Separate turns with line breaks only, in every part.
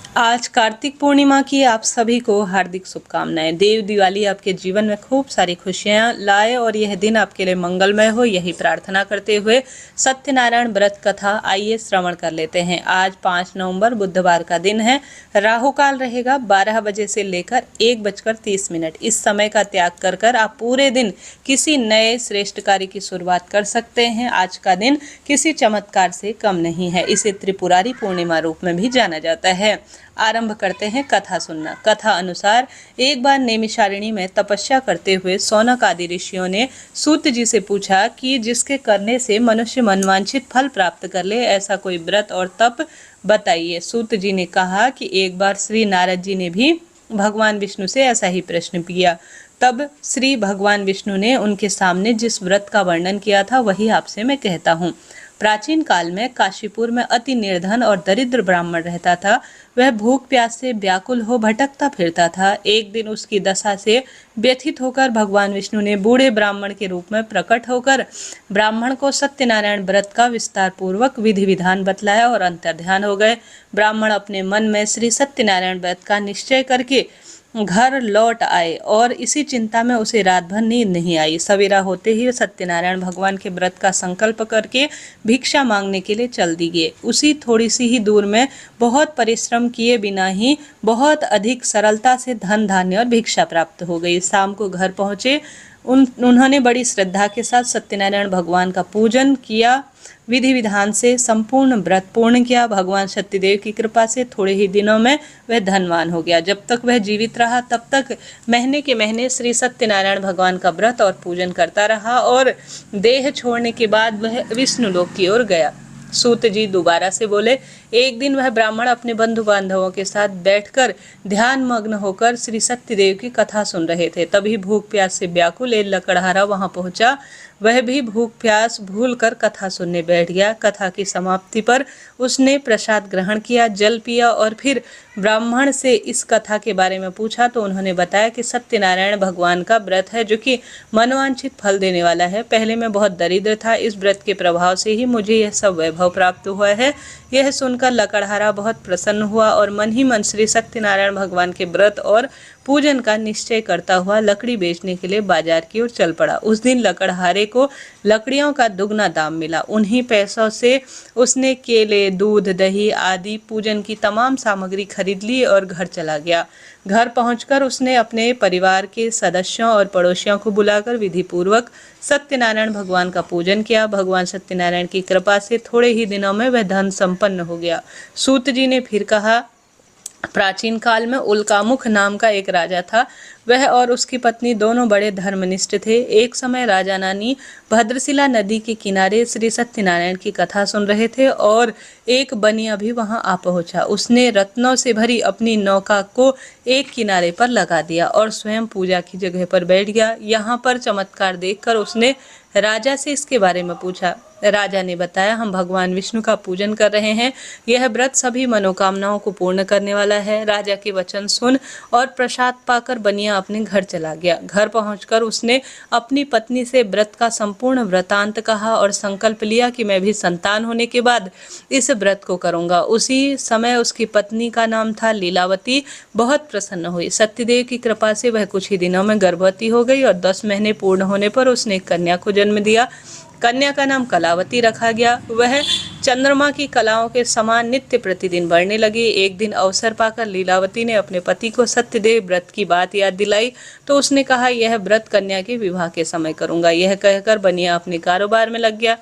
आज कार्तिक पूर्णिमा की आप सभी को हार्दिक शुभकामनाएं। देव दिवाली आपके जीवन में खूब सारी खुशियां लाए और यह दिन आपके लिए मंगलमय हो, यही प्रार्थना करते हुए सत्यनारायण व्रत कथा आइए श्रवण कर लेते हैं। आज 5 नवंबर बुधवार का दिन है। राहु काल रहेगा 12 बजे से लेकर 1:30। इस समय का त्याग कर कर आप पूरे दिन किसी नए श्रेष्ठ कार्य की शुरुआत कर सकते हैं। आज का दिन किसी चमत्कार से कम नहीं है। इसे त्रिपुरारी पूर्णिमा रूप में भी जाना जाता है। आरंभ करते हैं कथा सुनना। कथा अनुसार एक बार नैमिषारण्य में तपस्या करते हुए सौनक आदि ऋषियों ने सूत जी से पूछा कि जिसके करने से मनुष्य मनवांछित फल प्राप्त कर ले, ऐसा कोई व्रत और तप बताइए। सूत जी ने कहा कि एक बार श्री नारद जी ने भी भगवान विष्णु से ऐसा ही प्रश्न किया। तब श्री भगवान विष्णु ने उनके सामने जिस व्रत का वर्णन किया था वही आपसे मैं कहता हूँ। प्राचीन काल में काशीपुर में अति निर्धन और दरिद्र ब्राह्मण रहता था। वह भूख प्यास से व्याकुल हो भटकता फिरता था। एक दिन उसकी दशा से व्यथित होकर भगवान विष्णु ने बूढ़े ब्राह्मण के रूप में प्रकट होकर ब्राह्मण को सत्यनारायण व्रत का विस्तार पूर्वक विधि विधान बतलाया और अंतर्ध्यान हो गए। ब्राह्मण अपने मन में श्री सत्यनारायण व्रत का निश्चय करके घर लौट आए और इसी चिंता में उसे रात भर नींद नहीं आई। सवेरा होते ही सत्यनारायण भगवान के व्रत का संकल्प करके भिक्षा मांगने के लिए चल दिए। उसी थोड़ी सी ही दूर में बहुत परिश्रम किए बिना ही बहुत अधिक सरलता से धन धान्य और भिक्षा प्राप्त हो गई। शाम को घर पहुंचे। उन्होंने बड़ी श्रद्धा के साथ सत्यनारायण भगवान का पूजन किया, विधि विधान से संपूर्ण व्रत पूर्ण किया। भगवान सत्यदेव की कृपा से थोड़े ही दिनों में वह धनवान हो गया। जब तक वह जीवित रहा तब तक महीने के महीने श्री सत्यनारायण भगवान का व्रत और पूजन करता रहा और देह छोड़ने के बाद वह विष्णु लोक की ओर गया। सूत जी दोबारा से बोले, एक दिन वह ब्राह्मण अपने बंधु बांधवों के साथ बैठकर ध्यान मग्न होकर श्री सत्यदेव की कथा सुन रहे थे। तभी भूख प्यास से व्याकुल एक लकड़हारा वहां पहुंचा। वह भी भूख प्यास भूल कर कथा सुनने बैठ गया। कथा की समाप्ति पर उसने प्रसाद ग्रहण किया, जल पिया और फिर ब्राह्मण से इस कथा के बारे में पूछा तो उन्होंने बताया कि सत्यनारायण भगवान का व्रत है जो कि मनवांछित फल देने वाला है। पहले मैं बहुत दरिद्र था, इस व्रत के प्रभाव से ही मुझे यह सब वैभव प्राप्त हुआ है। यह सुनकर लकड़हारा बहुत प्रसन्न हुआ और मन ही मन श्री सत्यनारायण भगवान के व्रत और पूजन का निश्चय करता हुआ लकड़ी बेचने के लिए बाजार की ओर चल पड़ा। उस दिन लकड़हारे को लकड़ियों का दुगना दाम मिला। उन्हीं पैसों से उसने केले, दूध, दही आदि पूजन की तमाम सामग्री खरीद ली और घर चला गया। घर पहुंचकर उसने अपने परिवार के सदस्यों और पड़ोसियों को बुलाकर विधि पूर्वक सत्यनारायण भगवान का पूजन किया। भगवान सत्यनारायण की कृपा से थोड़े ही दिनों में वह धन संपन्न हो गया। सूत जी ने फिर कहा, प्राचीन काल में उल्कामुख नाम का एक राजा था। वह और उसकी पत्नी दोनों बड़े धर्मनिष्ठ थे। एक समय राजा नानी भद्रशिला नदी के किनारे श्री सत्यनारायण की कथा सुन रहे थे और एक बनिया भी वहां आ पहुंचा। उसने रत्नों से भरी अपनी नौका को एक किनारे पर लगा दिया और स्वयं पूजा की जगह पर बैठ गया। यहाँ पर चमत्कार देखकर उसने राजा से इसके बारे में पूछा। राजा ने बताया, हम भगवान विष्णु का पूजन कर रहे हैं। यह व्रत सभी मनोकामनाओं को पूर्ण करने वाला है। राजा के वचन सुन और प्रसाद पाकर बनिया अपने घर चला गया। घर पहुंचकर उसने अपनी पत्नी से व्रत का संपूर्ण वृतांत कहा और संकल्प लिया कि मैं भी संतान होने के बाद इस व्रत को करूंगा। उसी समय उसकी पत्नी का नाम था लीलावती बहुत प्रसन्न हुई। सत्यदेव की कृपा से वह कुछ ही दिनों में गर्भवती हो गई और 10 महीने पूर्ण होने पर उसने एक कन्या को जन्म दिया। कन्या का नाम कलावती रखा गया। वह चंद्रमा की कलाओं के समान नित्य प्रतिदिन बढ़ने लगी। एक दिन अवसर पाकर लीलावती ने अपने पति को सत्यदेव व्रत की बात याद दिलाई तो उसने कहा, यह व्रत कन्या के विवाह के समय करूंगा। यह कहकर बनिया अपने कारोबार में लग गया।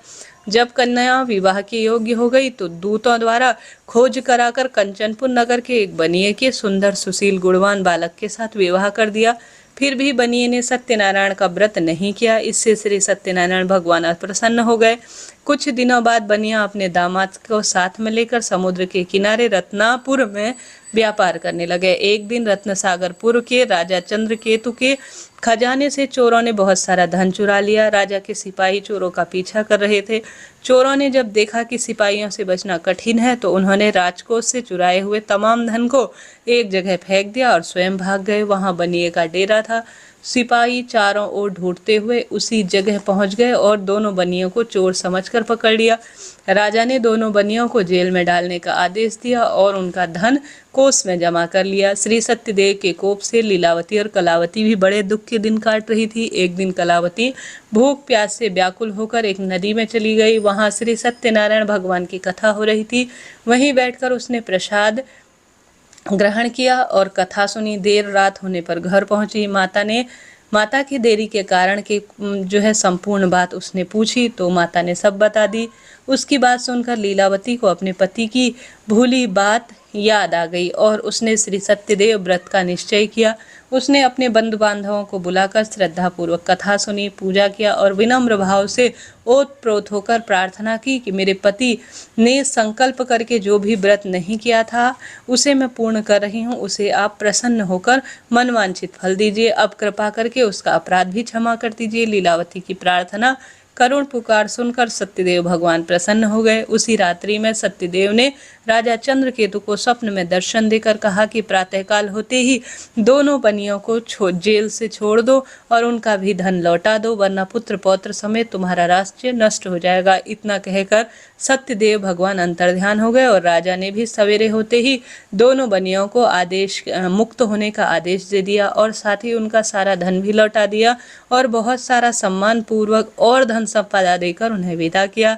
जब कन्या विवाह के योग्य हो गई तो दूतों द्वारा खोज कराकर कंचनपुर नगर के एक बनिए के सुंदर सुशील गुणवान बालक के साथ विवाह कर दिया। फिर भी बनिए ने सत्यनारायण का व्रत नहीं किया। इससे श्री सत्यनारायण भगवान अप्रसन्न हो गए। कुछ दिनों बाद बनिया अपने दामाद को साथ में लेकर समुद्र के किनारे रत्नापुर में व्यापार करने लगे। एक दिन रत्नसागरपुर के राजा चंद्रकेतु के खजाने से चोरों ने बहुत सारा धन चुरा लिया। राजा के सिपाही चोरों का पीछा कर रहे थे। चोरों ने जब देखा कि सिपाहियों से बचना कठिन है तो उन्होंने राजकोष से चुराए हुए तमाम धन को एक जगह फेंक दिया और स्वयं भाग गए। वहां बनिए का डेरा था। सिपाही चारों ओर ढूंढते हुए उसी जगह पहुंच गए और दोनों बनियों को चोर समझकर पकड़ लिया। राजा ने दोनों बनियों को जेल में डालने का आदेश दिया और उनका धन कोष में जमा कर लिया। श्री सत्यदेव के कोप से लीलावती और कलावती भी बड़े दुख के दिन काट रही थी। एक दिन कलावती भूख प्यास से व्याकुल होकर एक नदी में चली गई। वहां श्री सत्यनारायण भगवान की कथा हो रही थी। वहीं बैठकर उसने प्रसाद ग्रहण किया और कथा सुनी। देर रात होने पर घर पहुंची। माता की देरी के कारण की जो है संपूर्ण बात उसने पूछी तो माता ने सब बता दी। उसकी बात सुनकर लीलावती को अपने पति की भूली बात याद आ गई और उसने श्री सत्यदेव व्रत का निश्चय किया। उसने अपने बंधु बांधवों को बुलाकर श्रद्धापूर्वक कथा सुनी, पूजा किया और विनम्र भाव से ओतप्रोत होकर प्रार्थना की कि मेरे पति ने संकल्प करके जो भी व्रत नहीं किया था उसे मैं पूर्ण कर रही हूँ, उसे आप प्रसन्न होकर मनवांछित फल दीजिए। अब कृपा करके उसका अपराध भी क्षमा कर दीजिए। लीलावती की प्रार्थना करुण पुकार सुनकर सत्यदेव भगवान प्रसन्न हो गए। उसी रात्रि में सत्यदेव ने राजा चंद्रकेतु को स्वप्न में दर्शन देकर कहा कि प्रातःकाल होते ही दोनों बनियों को जेल से छोड़ दो और उनका भी धन लौटा दो, वरना पुत्र पौत्र समेत तुम्हारा राज्य नष्ट हो जाएगा। इतना कहकर सत्यदेव भगवान अंतर्ध्यान हो गए और राजा ने भी सवेरे होते ही दोनों बनियों को मुक्त होने का आदेश दे दिया और साथ ही उनका सारा धन भी लौटा दिया और बहुत सारा सम्मान पूर्वक और धन संपदा देकर उन्हें विदा किया।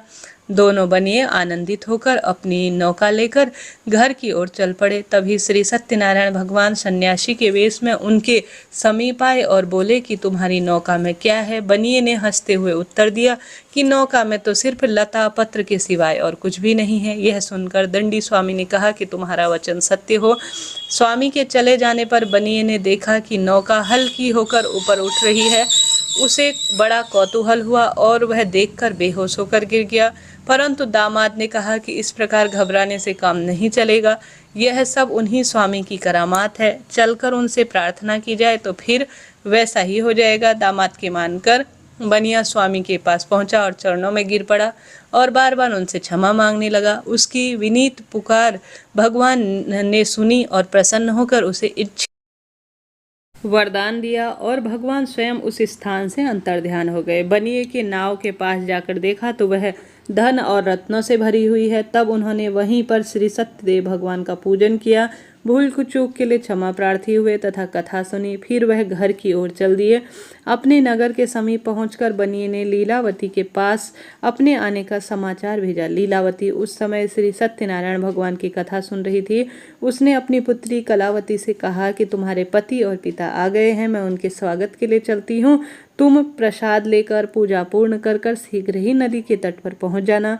दोनों बनिए आनंदित होकर अपनी नौका लेकर घर की ओर चल पड़े। तभी श्री सत्यनारायण भगवान सन्यासी के वेश में उनके समीप आए और बोले कि तुम्हारी नौका में क्या है। बनिए ने हंसते हुए उत्तर दिया कि नौका में तो सिर्फ लता पत्र के सिवाय और कुछ भी नहीं है। यह सुनकर दंडी स्वामी ने कहा कि तुम्हारा वचन सत्य हो। स्वामी के चले जाने पर बनिए ने देखा कि नौका हल्की होकर ऊपर उठ रही है। उसे बड़ा कौतूहल हुआ और वह देखकर बेहोश होकर गिर गया। परंतु दामाद ने कहा कि इस प्रकार घबराने से काम नहीं चलेगा, यह सब उन्हीं स्वामी की करामात है, चलकर उनसे प्रार्थना की जाए तो फिर वैसा ही हो जाएगा। दामाद के मानकर बनिया स्वामी के पास पहुंचा और चरणों में गिर पड़ा और बार बार उनसे क्षमा मांगने लगा। उसकी विनीत पुकार भगवान ने सुनी और प्रसन्न होकर उसे वरदान दिया और भगवान स्वयं उस स्थान से अंतर्ध्यान हो गए। बनिए के नाव के पास जाकर देखा तो वह धन और रत्नों से भरी हुई है। तब उन्होंने वहीं पर श्री सत्यदेव भगवान का पूजन किया, भूल चूक के लिए क्षमा प्रार्थी हुए तथा कथा सुनी। फिर वह घर की ओर चल दिए। अपने नगर के समीप पहुंचकर बनिए ने लीलावती के पास अपने आने का समाचार भेजा। लीलावती उस समय श्री सत्यनारायण भगवान की कथा सुन रही थी। उसने अपनी पुत्री कलावती से कहा कि तुम्हारे पति और पिता आ गए हैं, मैं उनके स्वागत के लिए चलती हूँ। तुम प्रसाद लेकर पूजा पूर्ण कर शीघ्र ही नदी के तट पर पहुंच जाना।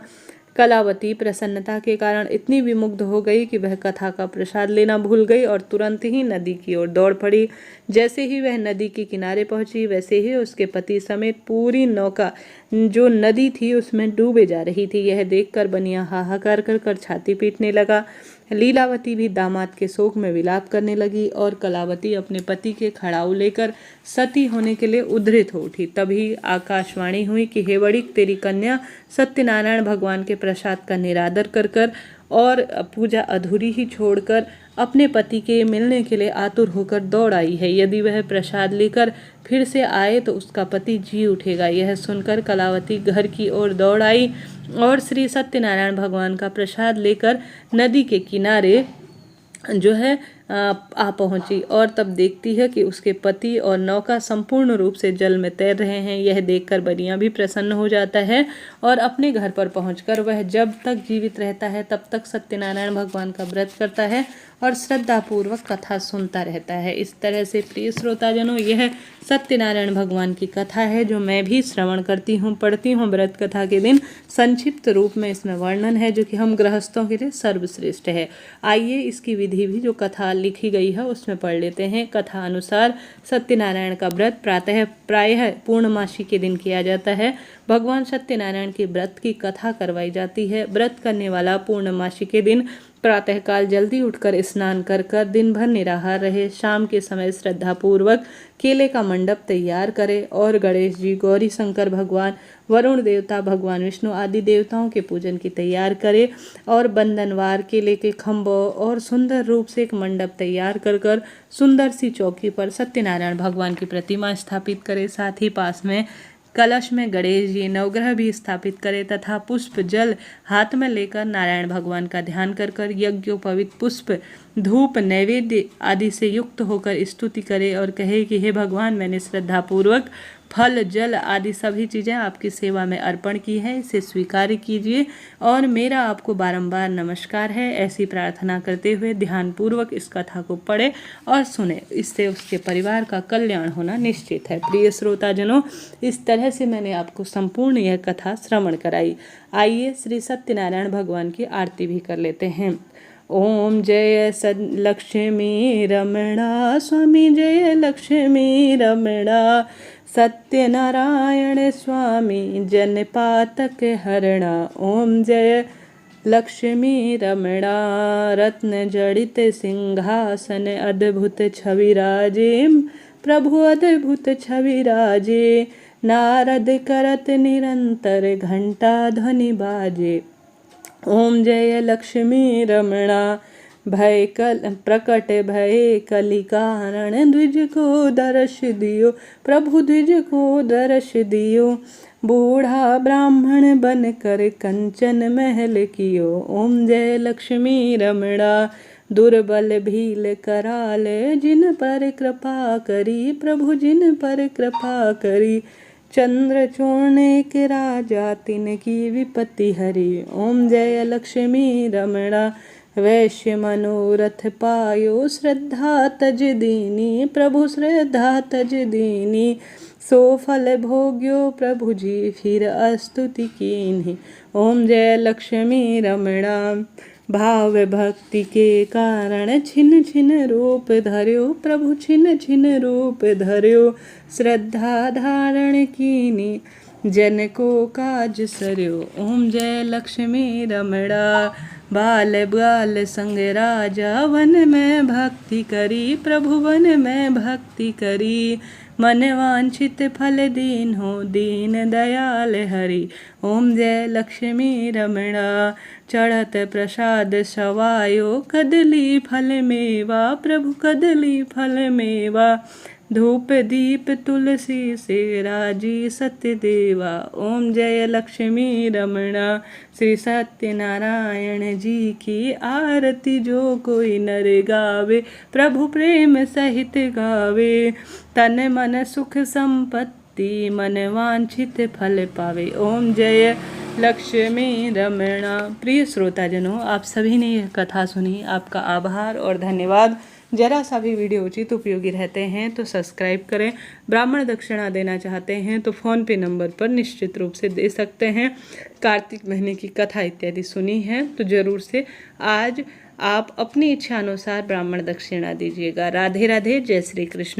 कलावती प्रसन्नता के कारण इतनी विमुग्ध हो गई कि वह कथा का प्रसाद लेना भूल गई और तुरंत ही नदी की ओर दौड़ पड़ी। जैसे ही वह नदी के किनारे पहुंची वैसे ही उसके पति समेत पूरी नौका जो नदी थी उसमें डूबे जा रही थी। यह देखकर बनिया हाहाकार कर छाती पीटने लगा। लीलावती भी दामाद के शोक में विलाप करने लगी और कलावती अपने पति के खड़ाऊ लेकर सती होने के लिए उद्धृत हो उठी। तभी आकाशवाणी हुई कि हे बड़िक, तेरी कन्या सत्यनारायण भगवान के प्रसाद का निरादर कर और पूजा अधूरी ही छोड़कर अपने पति के मिलने के लिए आतुर होकर दौड़ आई है। यदि वह प्रसाद लेकर फिर से आए तो उसका पति जी उठेगा। यह सुनकर कलावती घर की ओर दौड़ आई और श्री सत्यनारायण भगवान का प्रसाद लेकर नदी के किनारे जो है आ पहुंची और तब देखती है कि उसके पति और नौका संपूर्ण रूप से जल में तैर रहे हैं। यह देखकर बनिया भी प्रसन्न हो जाता है और अपने घर पर पहुंचकर वह जब तक जीवित रहता है तब तक सत्यनारायण भगवान का व्रत करता है और श्रद्धापूर्वक कथा सुनता रहता है। इस तरह से प्रिय श्रोताजनों, यह सत्यनारायण भगवान की कथा है जो मैं भी श्रवण करती हूँ, पढ़ती हूँ व्रत कथा के दिन। संक्षिप्त रूप में इसमें वर्णन है जो कि हम गृहस्थों के लिए सर्वश्रेष्ठ है। आइए इसकी विधि भी जो कथा लिखी गई है उसमें पढ़ लेते हैं। कथा अनुसार सत्यनारायण का व्रत प्रायः पूर्णमासी के दिन किया जाता है। भगवान सत्यनारायण के व्रत की कथा करवाई जाती है। व्रत करने वाला पूर्णमासी के दिन प्रातःकाल जल्दी उठकर स्नान कर दिन भर निराहार रहे। शाम के समय श्रद्धापूर्वक केले का मंडप तैयार करे और गणेश जी, गौरी शंकर भगवान, वरुण देवता, भगवान विष्णु आदि देवताओं के पूजन की तैयार करे और बंधनवार केले के खम्भों और सुंदर रूप से एक मंडप तैयार कर सुंदर सी चौकी पर सत्यनारायण भगवान की प्रतिमा स्थापित करे। साथ ही पास में कलश में गणेश जी, नवग्रह भी स्थापित करें तथा पुष्प जल हाथ में लेकर नारायण भगवान का ध्यान कर यज्ञोपवीत पुष्प, धूप, नैवेद्य आदि से युक्त होकर स्तुति करे और कहे कि हे भगवान, मैंने श्रद्धापूर्वक फल, जल आदि सभी चीज़ें आपकी सेवा में अर्पण की है, इसे स्वीकार कीजिए और मेरा आपको बारंबार नमस्कार है। ऐसी प्रार्थना करते हुए ध्यानपूर्वक इस कथा को पढ़े और सुने, इससे उसके परिवार का कल्याण होना निश्चित है। प्रिय श्रोताजनों, इस तरह से मैंने आपको संपूर्ण यह कथा श्रवण कराई। आइए श्री सत्यनारायण भगवान की आरती भी कर लेते हैं। ओम जय लक्ष्मी रमणा, स्वामी जय लक्ष्मी रमणा, सत्यनारायण स्वामी जनपातक हरणा। ओम जय लक्ष्मी रमणा, रत्न जड़ित सिंहासन अद्भुत छवि राजे, प्रभु अद्भुत छवि राजे, नारद करत निरंतर घंटा ध्वनि बाजे। ओम जय लक्ष्मी रमणा, भय कल प्रकट भय कलि कारण, द्विज को दर्श दियो, प्रभु द्विज को दर्श दियो, बूढ़ा ब्राह्मण बन कर कंचन महल कियो। ओम जय लक्ष्मी रमणा, दुर्बल भील कराल, जिन पर कृपा करी, प्रभु जिन पर कृपा करी, चंद्र चूर्ण के राजा तिनकी विपत्ति हरी। ओम जय लक्ष्मी रमणा, वैश्य मनोरथ पायो, श्रद्धा तज दीनी, प्रभु श्रद्धा तज दीनी, सो फल भोग्यो प्रभु जी फिर स्तुति कीन्ही। ओम जय लक्ष्मी रमणा, भाव भक्ति के कारण छिन छिन रूप धर्यो, प्रभु छिन छिन रूप धर्यो, श्रद्धा धारण कीनी, जन को काज सरयो। ओम जय लक्ष्मी रमणा, बाल बाल संग राजा, वन में भक्ति करी, प्रभु वन में भक्ति करी, मन वांछित फल दीन हो, दीन दयाल हरि। ओम जय लक्ष्मी रमणा, चढ़त प्रसाद सवायो, कदली फल मेवा, प्रभु कदली फल मेवा, धूप दीप तुलसी से राजी सत्य देवा। ओम जय लक्ष्मी रमणा, श्री सत्यनारायण जी की आरती जो कोई नर गावे, प्रभु प्रेम सहित गावे, तन मन सुख संपत्ति, मन वांछित फल पावे। ओम जय लक्ष्मी रमणा। प्रिय श्रोताजनों, आप सभी ने यह कथा सुनी, आपका आभार और धन्यवाद। जरा सा भी वीडियो उचित उपयोगी रहते हैं तो सब्सक्राइब करें। ब्राह्मण दक्षिणा देना चाहते हैं तो फ़ोन पे नंबर पर निश्चित रूप से दे सकते हैं। कार्तिक महीने की कथा इत्यादि सुनी है तो ज़रूर से आज आप अपनी इच्छा अनुसार ब्राह्मण दक्षिणा दीजिएगा। राधे राधे, जय श्री कृष्ण।